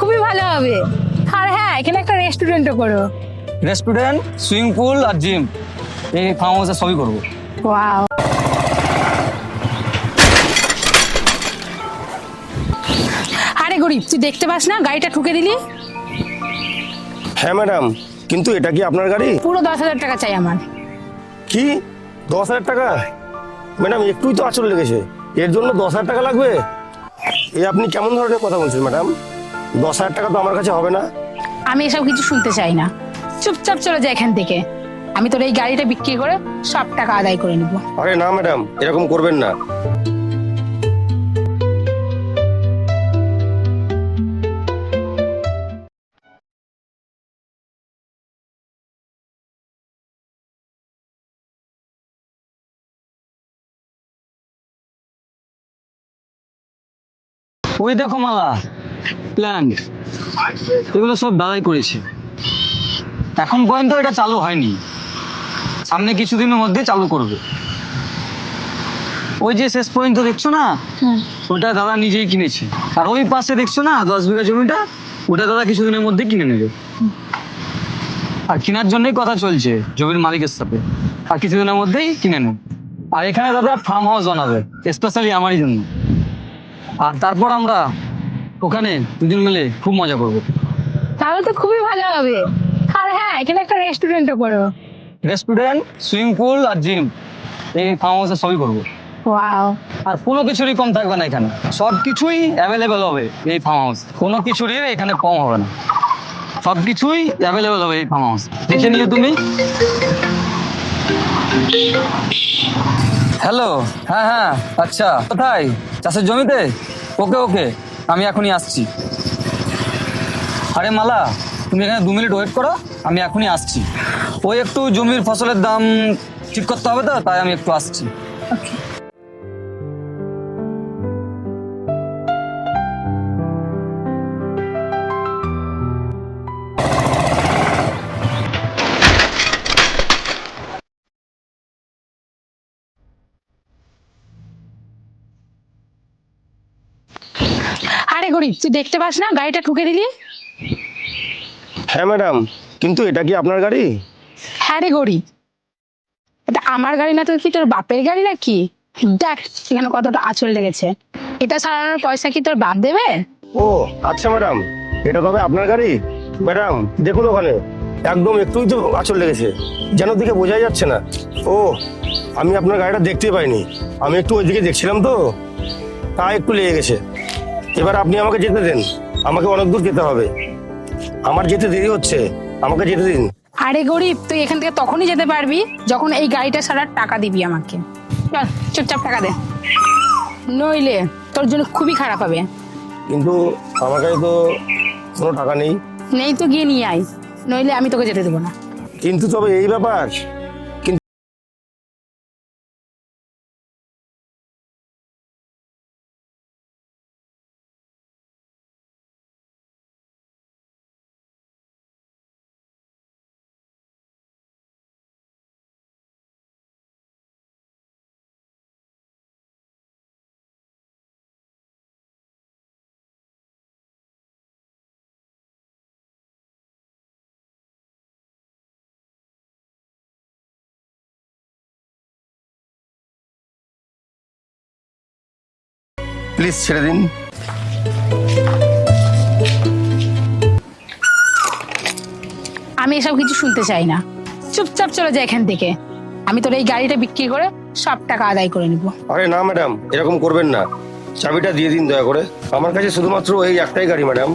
খুবই ভালো হবে। আর হ্যাঁ, এখানে একটা রেস্টুরেন্টও করো। রেস্টুরেন্ট, সুইমিং পুল আর জিম, এই ফার্ম হাউসে সবই করবো। ওয়াও। আরে গরিব, তুই দেখতে পাস না গাড়িটা ঠুকে দিলি? হ্যাঁ ম্যাডাম, কিন্তু এটা কি আপনার গাড়ি? পুরো 10,000 টাকা চাই আমার। কি 10,000 টাকা? ম্যাডাম একটুই তো আঁচড় লেগেছে, এর জন্য 10,000 টাকা লাগবে? এ আপনি কেমন ধরনের কথা বলছেন ম্যাডাম? 10,000 টাকা তো আমার কাছে হবে না। আমি এসব কিছু শুনতে চাই না, চুপচাপ চলে যা এখান থেকে। আমি তোর এই গাড়িটা বিক্রি করে সব টাকা আদায় করে নিব। আরে না ম্যাডাম, এরকম করবেন না। ওই দেখো মালা, প্ল্যান্ট, এগুলো সব দাদাই করেছে। এখন পর্যন্ত এটা চালু হয়নি, সামনে কিছুদিনের মধ্যে চালু করবে। ওই যে শেষ পর্যন্ত দেখছো না, ওটা দাদা নিজেই কিনেছে। আর ওই পাশে দেখছো না 10 বিঘা জমিটা, ওটা দাদা কিছুদিনের মধ্যে কিনে নেবে। আর কেনার জন্যই কথা চলছে জমির মালিকের সাথে, আর কিছুদিনের মধ্যেই কিনে নেবে। আর এখানে দাদা ফার্ম হাউস বানাবে স্পেশালি আমারই জন্য। আর তারপর আমরা ওখানে দুজন মিলে খুব মজা করবো। তাহলে তো খুবই ভালো হবে। আর হ্যাঁ, এখানে একটা রেস্টুরেন্টও করো। রেস্টুরেন্ট, সুইমিং পুল আর জিম, এই ফার্ম হাউসে সবই করবো। ওয়াও। আর কোনো কিছুরই কম থাকবে না, এখানে সব কিছুই অ্যাভেলেবেল হবে। এই ফার্ম হাউস কোনো কিছুরই এখানে কম হবে না, সব কিছুই অ্যাভেলেবেল হবে এই ফার্ম হাউস। দেখে নিও তুমি। হ্যালো, হ্যাঁ হ্যাঁ, আচ্ছা কোথায়? চাষের জমিতে? ওকে ওকে, আমি এখনই আসছি। আরে মালা, তুমি এখানে 2 মিনিট ওয়েট করো, আমি এখনই আসছি। ওই একটু জমির ফসলের দাম ঠিক করতে হবে তো, তাই আমি একটু আসছি। আরে গরিব, তুই দেখতে পাস না গাড়িটা ঠুকে দিলি? হ্যাঁ ম্যাডাম, কিন্তু এটা কি আপনার গাড়ি? হ্যাঁ রে গরিব, এটা আমার গাড়ি না তো কি তোর বাপের গাড়ি নাকি? দেখ এখানে কতটা আঁচড় লেগেছে। এটা সারানোর পয়সা কি তোর বাপ দেবে? ও আচ্ছা ম্যাডাম, এটা তবে আপনার গাড়ি? ম্যাডাম দেখুন ওখানে, একদম একটুই তো আঁচড় লেগেছে, যেন দিকে বোঝাই যাচ্ছে না। ও, আমি আপনার গাড়িটা দেখতে পাইনি, আমি একটু ওইদিকে দেখছিলাম তো, তাই একটু লেগে গেছে। এবার আপনি আমাকে যেতে দেন, আমাকে অনেক দূর যেতে হবে, আমার যেতে দেরি হচ্ছে, আমাকে যেতে দিন। আরে গরিব, তুই এখান থেকে তখনই যেতে পারবি যখন এই গাড়িটা সারার টাকা দিবি আমাকে। চল, চুপচাপ টাকা দে, নইলে তোর জন্য খুবই খারাপ হবে। কিন্তু আমার কাছে তো কোনো টাকা নেই। নেই তো গিয়ে নিয়ে আয়, নইলে আমি তোকে যেতে দেবো না। কিন্তু তবে এই ব্যাপার, কিন্তু প্লিজ ছেড়ে দিন। আমি এসব কিছু শুনতে চাই না, চুপচাপ চলে যা এখান থেকে। আমি তোর এই গাড়িটা বিক্রি করে সব টাকা আদায় করে নিব। আরে না ম্যাডাম, এরকম করবেন না, চাবিটা দিয়ে দিন দয়া করে। আমার কাছে শুধুমাত্র এই একটাই গাড়ি ম্যাডাম,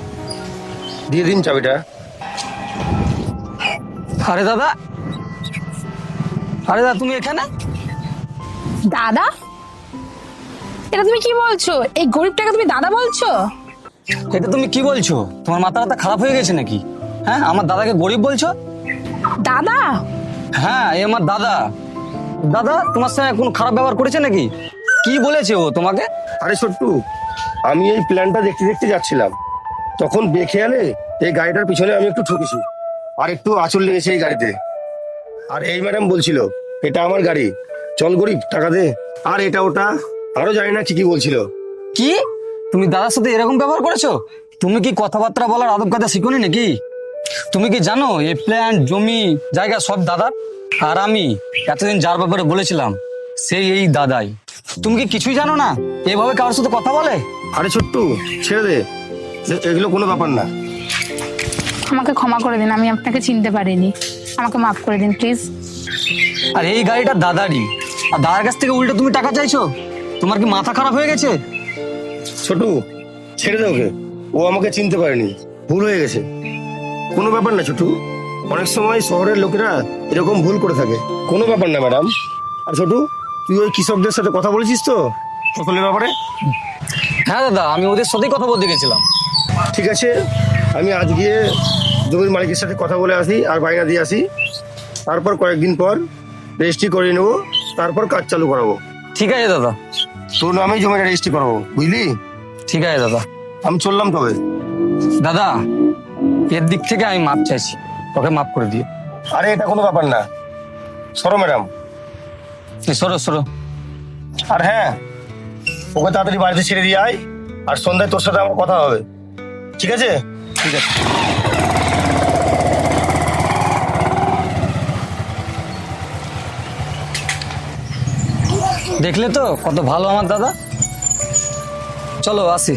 দিয়ে দিন চাবিটা। আরে দাদা, আরে দাদা তুমি এখানে? দাদা? এটা তুমি কি বলছো? এই গরিবটাকে তুমি দাদা বলছো? এটা তুমি কি বলছো? তোমার মাথা ব্যথা খারাপ হয়ে গেছে নাকি? হ্যাঁ, আমার দাদাকে গরিব বলছো? দাদা? হ্যাঁ, এ আমার দাদা। দাদা তোমার সঙ্গে কোনো খারাপ ব্যবহার করেছে নাকি? কি বলেছে ও তোমাকে? আরে ছোট্টু, আমি এই প্ল্যানটা দেখতে দেখতে যাচ্ছিলাম, তখন বেখেয়ালে এই গাড়িটার পিছনে আমি একটু ঠকেছি, আর একটু আঁচড় লেগেছে এই গাড়িতে। আর এই ম্যাডাম বলছিল এটা আমার গাড়ি, চল গরিব টাকা দে, আর এটা ওটা আরো জানি না কি কি বলছিল। কি তুমি দাদার সাথে এরকম ব্যবহার করেছো? তুমি কি কথাবার্তা বলার আদব কায়দা শিখোনি নাকি? তুমি কি জানো এই প্ল্যান জমি জায়গা সব দাদার, আর আমি এতদিন যার ব্যাপারে বলেছিলাম সেই এই দাদাই। তুমি কি কিছুই জানো না এভাবে কারোর সাথে কথা বলে? আরে ছোট্টু, ছেড়ে দে, এগুলো কোনো ব্যাপার না। আমাকে ক্ষমা করে দিন, আমি আপনাকে চিনতে পারিনি, আমাকে মাফ করে দিন প্লিজ। আর এই গাড়িটা দাদারই, আর দাদার কাছ থেকে উল্টো তুমি টাকা চাইছো? তোমার কি মাথা খারাপ হয়ে গেছে? ছোটু, ছেড়ে দে ওকে, ও আমাকে চিনতে পারেনি, ভুল হয়ে গেছে। কোনো ব্যাপার না ছোটু, অনেক সময় শহরের লোকেরা এরকম ভুল করে থাকে, কোনো ব্যাপার না ম্যাডাম। আর ছোটু, তুই ওই কৃষকদের সাথে কথা বলেছিস তো ফসলের ব্যাপারে? হ্যাঁ দাদা, আমি ওদের সাথেই কথা বলতে গেছিলাম। ঠিক আছে, আমি আজ গিয়ে জমির মালিকের সাথে কথা বলে আসি আর বায়না দিয়ে আসি, তারপর কয়েকদিন পর রেজিস্ট্রি করে নেবো, তারপর কাজ চালু করাবো। ঠিক আছে দাদা। তোর নামেই জমিটা রেজিস্ট্রি করাবো, বুঝলি? ঠিক আছে দাদা। আমি চললাম তবে। দাদা, এর দিক থেকে আমি মাপ চাইছি, ওকে মাফ করে দিও। আরে এটা কোনো ব্যাপার না, সরো ম্যাডাম। এই সরো সরো। আর হ্যাঁ, ওকে তাড়াতাড়ি বাড়িতে ছেড়ে দিয়ে আয়, আর সন্ধ্যায় তোর সাথে আমার কথা হবে, ঠিক আছে? ঠিক আছে। দেখলে তো কত ভালো আমার দাদা। চলো আসি।